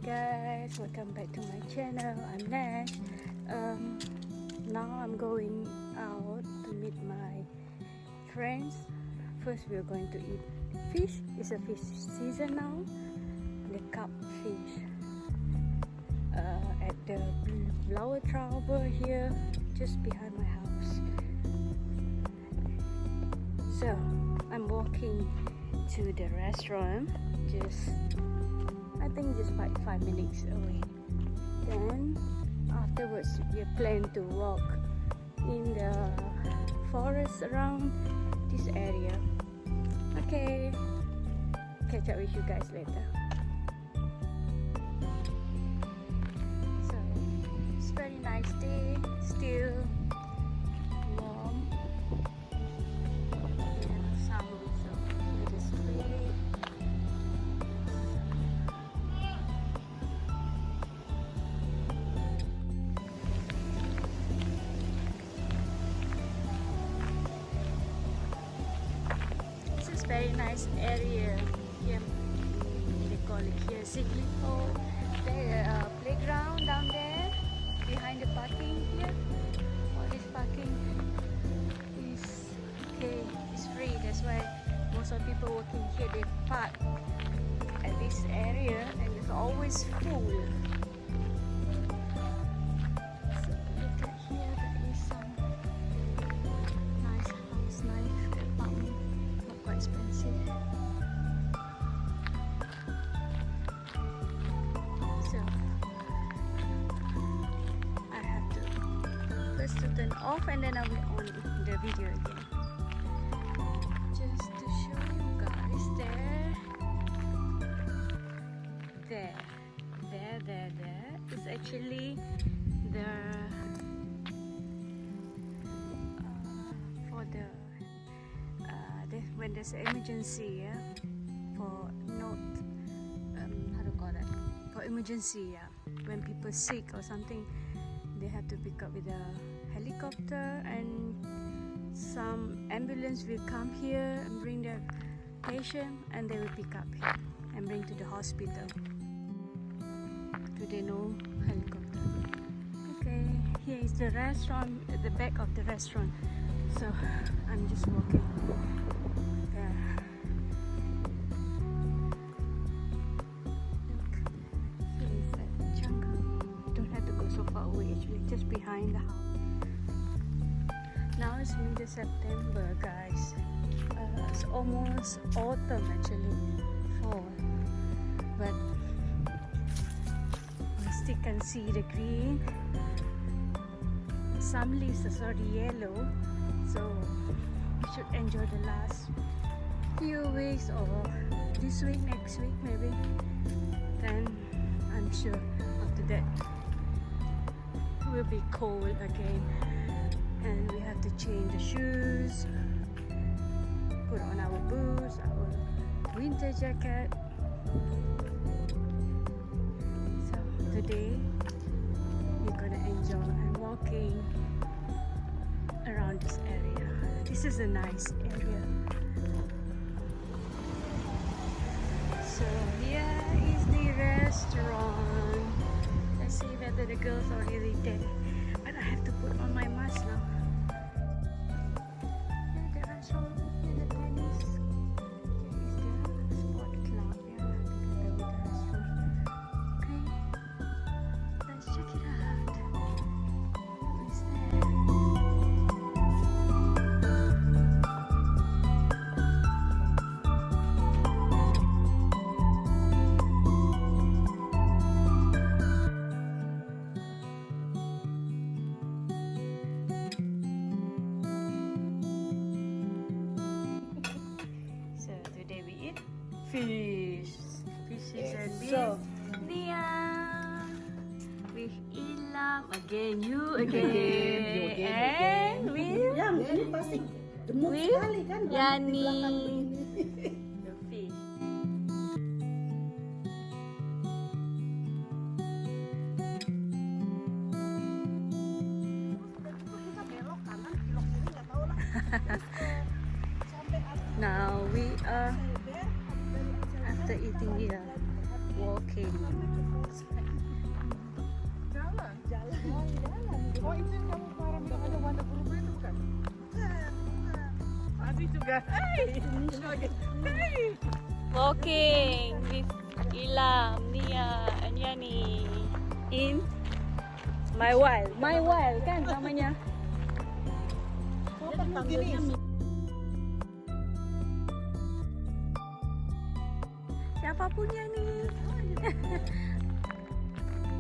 guys, welcome back to my channel. I'm Nash. Now I'm going out to meet my friends. First we are going to eat fish. It's a fish season now. The carp fish at the flower tower here just behind my house. So I'm walking to the restaurant, I think just 5 minutes away. Then afterwards we plan to walk in the forest around this area. Okay, catch up with you guys later. So it's very nice day, still warm. Very nice area here. They call it here Siglipo. There's a playground down there behind the parking here. All this parking is okay, it's free. That's why most of the people working here, they park at this area and it's always full. So look at here, there is some nice house, nice apartment. Expensive. So I have to first to turn off and then I'll be on the video again. Just to show you guys there is actually the for the when there's an emergency, for how to call that? For emergency, when people sick or something, they have to pick up with a helicopter, and some ambulance will come here and bring the patient, and they will pick up here and bring to the hospital. Today no helicopter. Okay, here is the restaurant, at the back of the restaurant. So I'm just walking. Just behind the house. Now it's mid-September, guys. It's almost autumn actually, fall. But we still can see the green. Some leaves are already yellow, so we should enjoy the last few weeks or this week, next week maybe. Then I'm sure after that will be cold again, and we have to change the shoes, put on our boots, our winter jacket. So today we're gonna enjoy and walking around this area. This is a nice area. So here is the restaurant. See whether the girls are really there, but I have to put on my mask now. Yeah, the restaurant and the tennis is the sport club. Yeah, I think I go with the restaurant. Okay, let's check it out. Who is there? Fish and beef. So, with Ilham again, you again, and with Yani. The fish. Now we are after eating, we are walking Oh, itu yang kamu parang bilang ada warna berubah itu bukan? Tadi juga. Hey. Walking with Ilham, Nia, and Yani in Meilwald. Meilwald kan namanya. Siapa punya ni?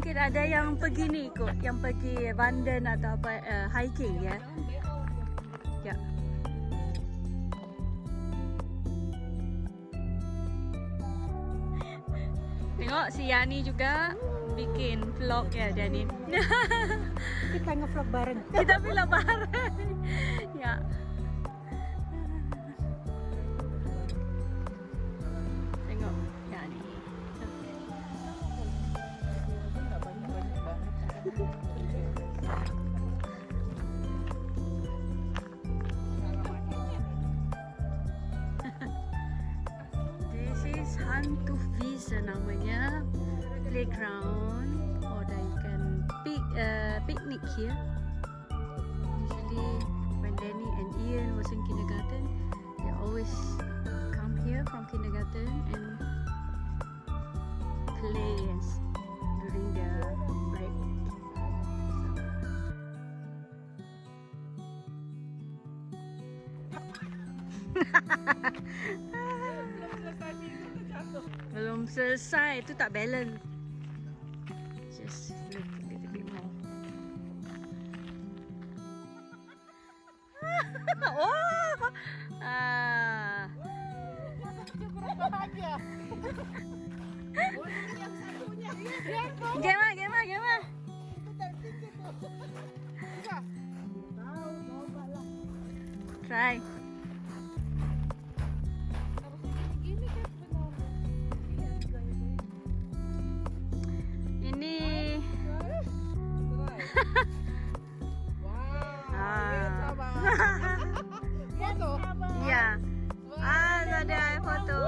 Mungkin ada yang pergi ni kot, yang pergi London atau apa hiking ya. Ya. Tengok si Yani juga bikin vlog ya Yani. Kita nge-vlog bareng. Kita vlog bareng. Ya. Tengok Yani. This is hantu visa namanya, playground or you can picnic here. Usually when Danny and Ian was in kindergarten, they always come here from kindergarten and play during their break. Belum selesai, itu tak balance. Just look a little bit more. Oh, Gema. Try. Ini. Foto? Ya. Ada foto.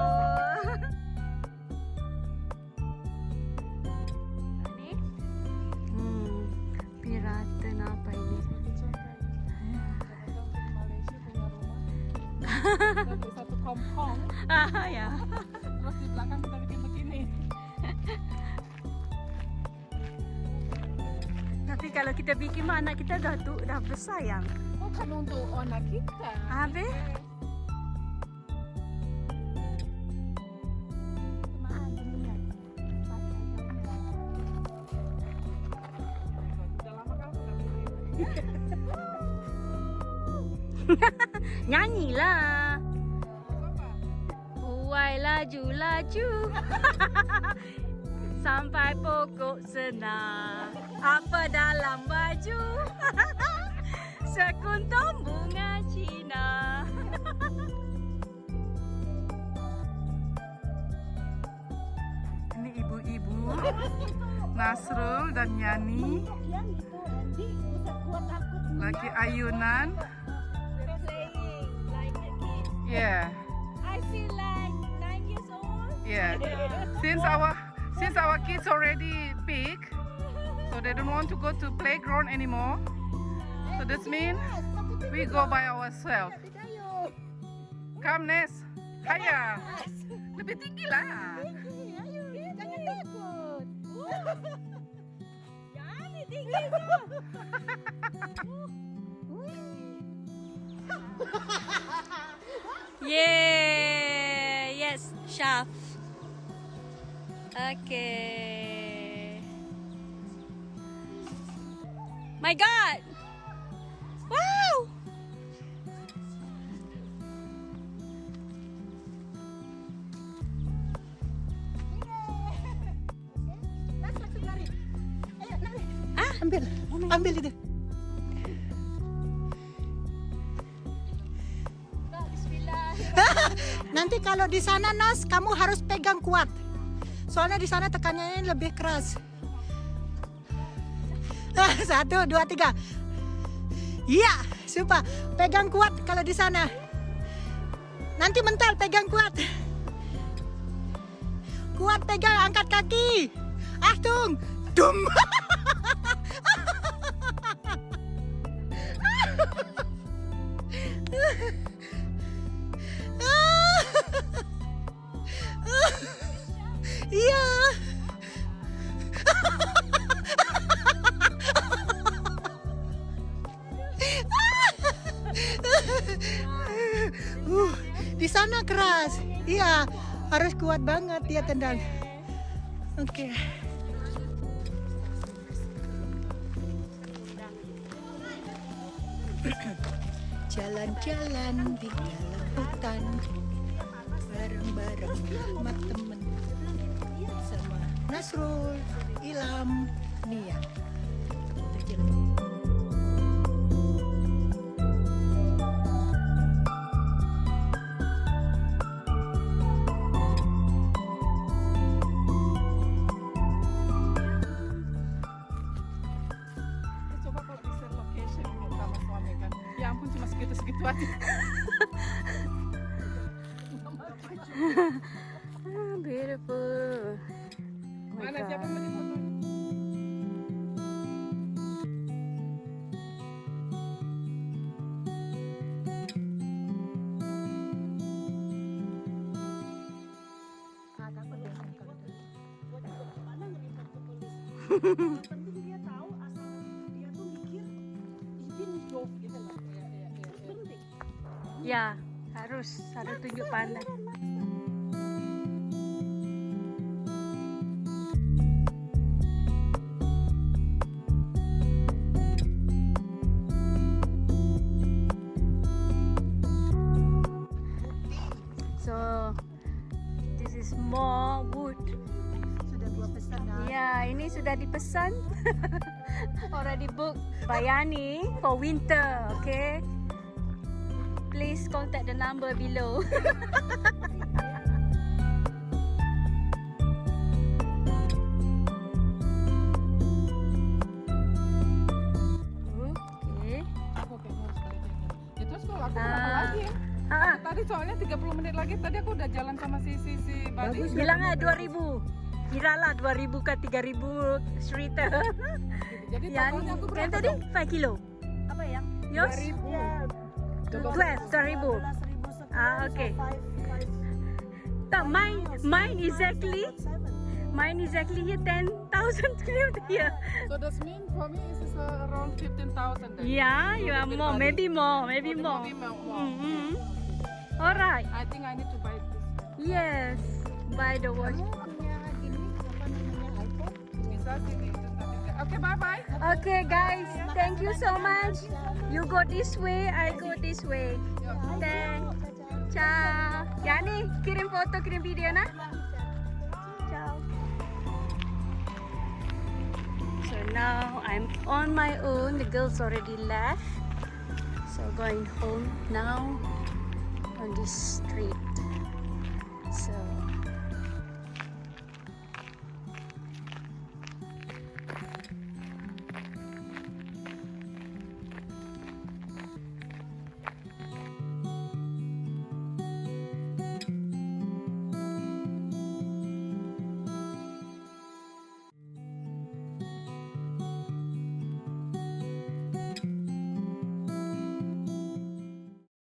Ini. Piratan apa ini? Satu kompong. Ya. Terus di belakang kita bikin begini. Tapi kalau kita bikin mah anak kita dah bersayang. Oh, kan untuk anak kita. Habis? Nyanyilah. Uai laju-laju sampai pokok senang. Apa dalam baju? Sekuntum bunga Cina. Ini ibu-ibu Nasrul dan Yani lagi ayunan. Yeah. I feel like 9 years old. Yeah. Since our kids already big, so they don't want to go to playground anymore. So that means we go by ourselves. Come Nes, Haya. Lebih tinggi lah. Jangan takut. Yani tinggi tu. Yeah, yes, chef. Okay. My God! Wow! Ambil itu. Nanti kalau di sana Nas, kamu harus pegang kuat. Soalnya di sana tekanannya lebih keras. 1, 2, 3. Iya, super. Pegang kuat kalau di sana. Nanti mental, pegang kuat. Kuat pegang, angkat kaki. Achtung. Dum. Iya, harus kuat banget dia tendang. Oke. Jalan-jalan di dalam hutan bareng-bareng sama temen sama Nasrul, Ilham, Nia. Kita jalan. Coba kalau bisa location sama suami kan. Ya ampun cuma segitu-segitu aja. Beautiful. Oh my Mana God. siapa yang mau difoto? Penting dia tahu asal dia tuh mikir ini job gitu loh. Penting. Ya, harus tunjuk pandang. So, this is more wood. Sudah gua pesan dah. Ya, ini sudah dipesan. Already book Bayani for winter, okay? Please contact the number below. Okay. Aku kayak harus balik lagi. Ya terus kalau aku berapa Ah. lagi? Ah, Tadi soalnya 30 menit lagi tadi aku udah jalan sama si Buddy. bilang aja 2000. Kiralah 2000 ke 3000 cerita. Jadi Yang totalnya aku yang berapa? tadi dong? 5 kilo. Apa yang? Yours? Ya, 12,000. 12.000 Ah, okay. Tak, mine exactly here 10,000 kilometers here. So that means for me is around 15,000 then. Yeah, you are Little more, bit maybe more, body. maybe more. Maybe more. Mm-hmm. Alright, I think I need to buy this. yes, buy the watch. Kamu punya ini apa namanya iPhone? Bisa sih nih. Oke, bye-bye. Okay guys, thank you so much. You go this way, I go this way. Thanks. Ciao. Yani, kirim foto, kirim video nah. Ciao. So now I'm on my own. The girls already left. So going home now on this street.